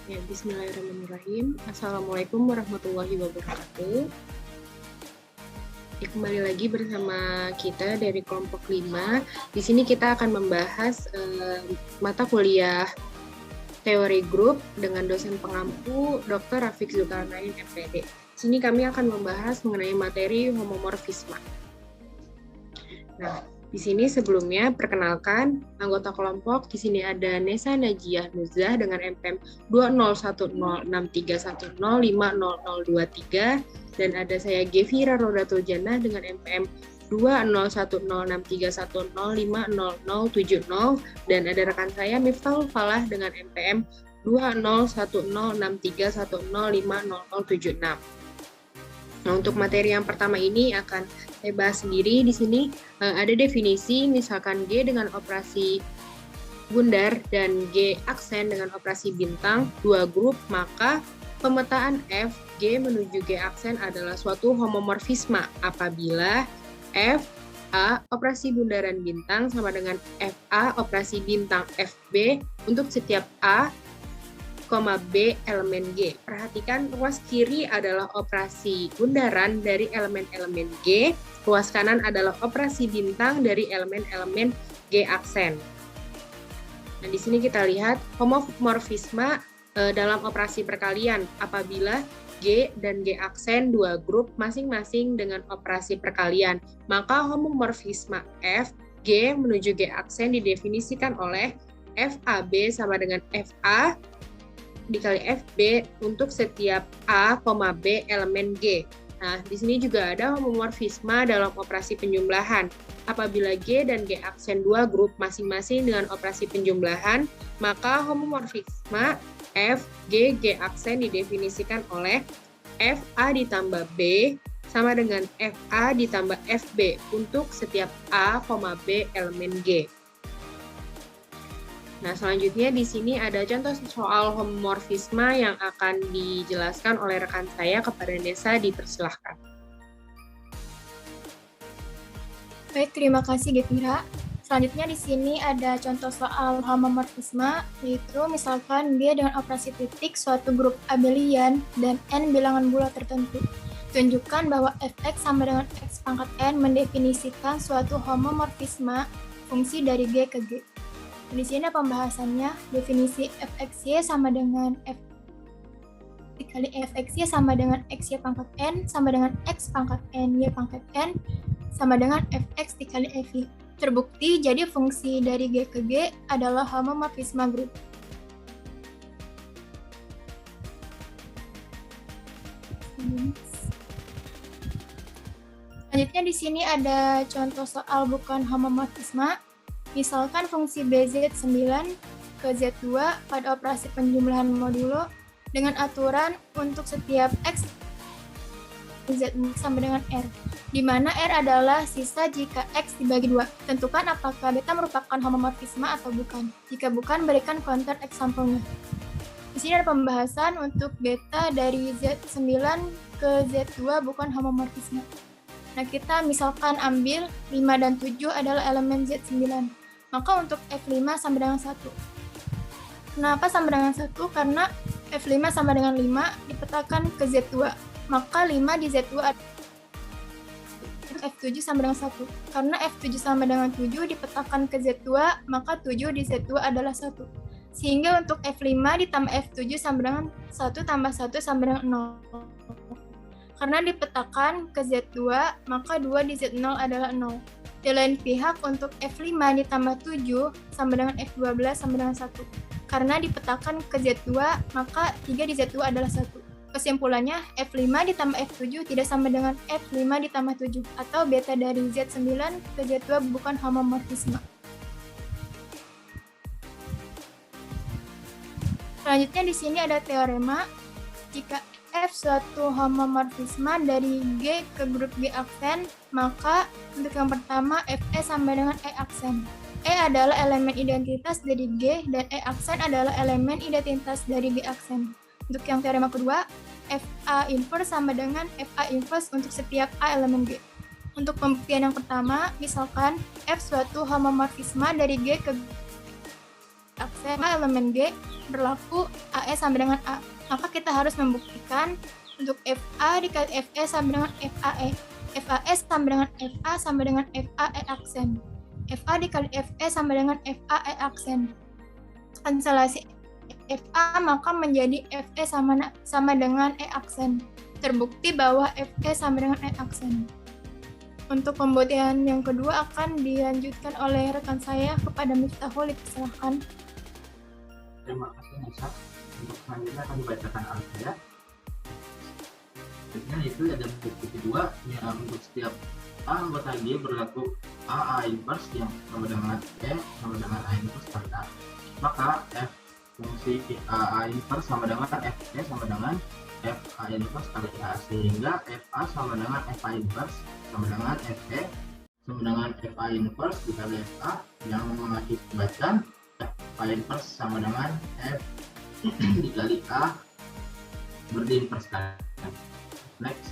Ya, bismillahirrahmanirrahim. Assalamualaikum warahmatullahi wabarakatuh. Ya, kembali lagi bersama kita dari kelompok 5. Di sini kita akan membahas mata kuliah teori grup dengan dosen pengampu Dr. Rafiq Zulkarnain, MPD. Di sini kami akan membahas mengenai materi homomorfisme. Nah, di sini sebelumnya perkenalkan anggota kelompok. Di sini ada Nesa Najiah Nuzah dengan MPM 20106310500023 dan ada saya Gevira Rodatul Jannah dengan MPM 20106310500070 dan ada rekan saya Miftahul Falah dengan MPM 20106310500076. Nah, untuk materi yang pertama ini akan saya bahas sendiri. Di sini ada definisi, misalkan G dengan operasi bundar dan G aksen dengan operasi bintang, dua grup, maka pemetaan F, G menuju G aksen adalah suatu homomorfisme apabila F, A, operasi bundaran bintang sama dengan FA, operasi bintang FB untuk setiap A, B elemen G. Perhatikan ruas kiri adalah operasi bundaran dari elemen-elemen G, ruas kanan adalah operasi bintang dari elemen-elemen G aksen. Nah, di sini kita lihat homomorfisme dalam operasi perkalian apabila G dan G aksen dua grup masing-masing dengan operasi perkalian, maka homomorfisme F, G menuju G aksen didefinisikan oleh FAB sama dengan FA dikali FB untuk setiap A, B elemen G. Nah, di sini juga ada homomorfisme dalam operasi penjumlahan. Apabila G dan G aksen dua grup masing-masing dengan operasi penjumlahan, maka homomorfisme F, G, G aksen didefinisikan oleh FA ditambah B sama dengan FA ditambah FB untuk setiap A, B elemen G. Nah, selanjutnya di sini ada contoh soal homomorfisme yang akan dijelaskan oleh rekan saya. Kepada Nesa, dipersilahkan. Baik, terima kasih Gevira. Selanjutnya di sini ada contoh soal homomorfisme, yaitu misalkan G dengan operasi titik suatu grup abelian dan N bilangan bulat tertentu. Tunjukkan bahwa Fx sama dengan X pangkat N mendefinisikan suatu homomorfisme fungsi dari G ke G. Di sini pembahasannya, definisi Fxy sama dengan F dikali Fxy sama dengan Xy pangkat N sama dengan X pangkat N Y pangkat N sama dengan Fx dikali Fy. Terbukti, jadi fungsi dari G ke G adalah homomorfisme grup. Selanjutnya di sini ada contoh soal bukan homomorfisme. Misalkan fungsi BZ9 ke Z2 pada operasi penjumlahan modulo dengan aturan untuk setiap X Z sama dengan R, di mana R adalah sisa jika X dibagi 2. Tentukan apakah beta merupakan homomorfisme atau bukan. Jika bukan, berikan counter example-nya. Di sini ada pembahasan untuk beta dari Z9 ke Z2 bukan homomorfisme. Nah, kita misalkan ambil 5 dan 7 adalah elemen Z9. Maka untuk F5 sama dengan 1. Kenapa sama dengan 1? Karena F5 sama dengan 5 dipetakan ke Z2. Maka 5 di Z2 F7 sama dengan 1. Karena F7 sama dengan 7 dipetakan ke Z2, maka 7 di Z2 adalah 1. Sehingga untuk F5 ditambah F7 sama dengan 1 tambah 1 sama dengan 0. Karena dipetakan ke Z2, maka 2 di Z0 adalah 0. Di lain pihak, untuk F5 ditambah 7 sama dengan F12 sama dengan 1. Karena dipetakan ke Z2, maka 3 di Z2 adalah 1. Kesimpulannya, F5 ditambah F7 tidak sama dengan F5 ditambah 7, atau beta dari Z9 ke Z2 bukan homomorfisme. Selanjutnya di sini ada teorema, jika F suatu homomorfisme dari G ke grup G aksen, maka untuk yang pertama Fe sama dengan E aksen. E adalah elemen identitas dari G dan E aksen adalah elemen identitas dari G aksen. Untuk yang teorema kedua, Fa inverse sama dengan Fa inverse untuk setiap A elemen G. Untuk pembuktian yang pertama, misalkan F suatu homomorfisme dari G ke aksen elemen G berlaku AE sama dengan A. Maka kita harus membuktikan untuk FA dikali FE sama dengan FAE. FAE sama dengan FA sama dengan FAE aksen. FA dikali FE sama dengan FAE aksen. Kanselasi FA maka menjadi FE sama dengan E aksen. Terbukti bahwa FE sama dengan E aksen. Untuk pembuktian yang kedua akan dilanjutkan oleh rekan saya kepada Miftahul, silakan. Terima kasih Nisa. Untuk selanjutnya akan dibacakan alfa. Itu ada bukti kedua yang untuk setiap A anggota G berlaku A inverse yang sama dengan E sama dengan A inverse kali A. Maka F fungsi A inverse sama dengan F sama dengan F A inverse kali A, sehingga FA sama dengan FA inverse sama dengan FE sama dengan FA inverse dikali FA yang mengakibatkan FA inverse sama dengan F dikali A berinverse kali. Next.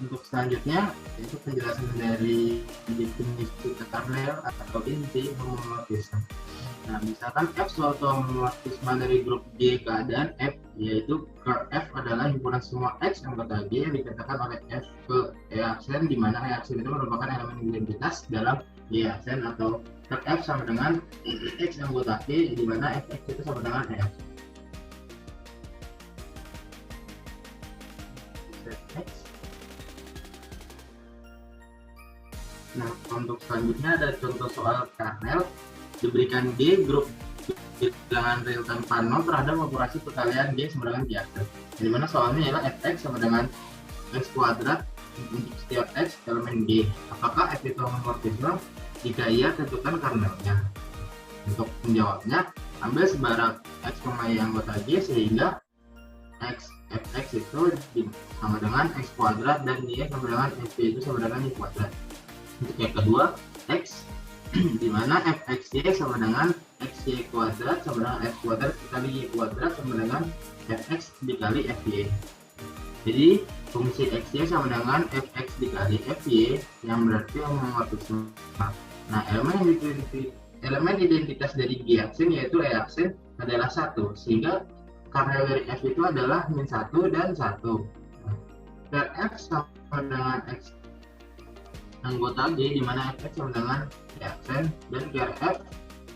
Untuk selanjutnya itu penjelasan dari definisi kernel atau inti homomorfisme. Nah, misalkan F suatu homomorfisme dari grup G keadaan F, yaitu F adalah himpunan semua X anggota G yang dikatakan oleh F ke E aksen, di mana E aksen itu merupakan elemen identitas dalam G aksen, atau F sama dengan X anggota G, di mana Fx itu sama dengan E aksen. Nah, untuk selanjutnya ada contoh soal kernel. Diberikan G grup bilangan real tanpa nol terhadap operasi perkalian G sama dengan G aksen. Di mana soalnya ialah Fx sama dengan X kuadrat untuk setiap X elemen G. Apakah F itu homomorfisme? Jika iya, tentukan kernelnya. Untuk menjawabnya, ambil sebarang X, Y anggota G sehingga Fx itu sama dengan X kuadrat dan Y sama dengan Fy itu sama dengan Y kuadrat. Untuk yang kedua, X, di mana Fxy sama dengan Xy kuadrat sama dengan F kuadrat dikali Y kuadrat sama dengan Fx dikali Fy. Jadi fungsi Xy sama dengan Fx dikali Fy yang berarti homomorfisme. Nah, elemen identitas dari G aksen yaitu E aksen adalah 1, sehingga kernel dari F itu adalah min 1 dan 1. Dan F sama dengan X anggota G, di mana Fx sama dengan G aksen, dan F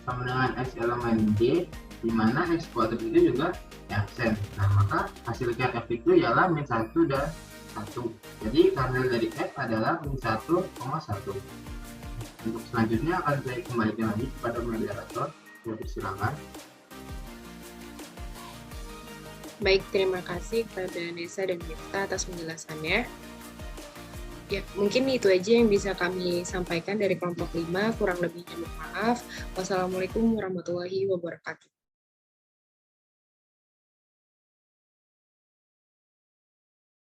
sama dengan X elemen G, di mana X kuadrat itu juga G aksen. Nah, maka hasil F itu ialah min 1 dan 1. Jadi kernel dari F adalah min 1,1. Untuk selanjutnya akan saya kembalikan lagi kepada moderator. Silakan. Baik, terima kasih kepada Nesa dan Miftah atas penjelasannya. Ya, mungkin itu aja yang bisa kami sampaikan dari kelompok 5, kurang lebihnya mohon maaf. Wassalamualaikum warahmatullahi wabarakatuh.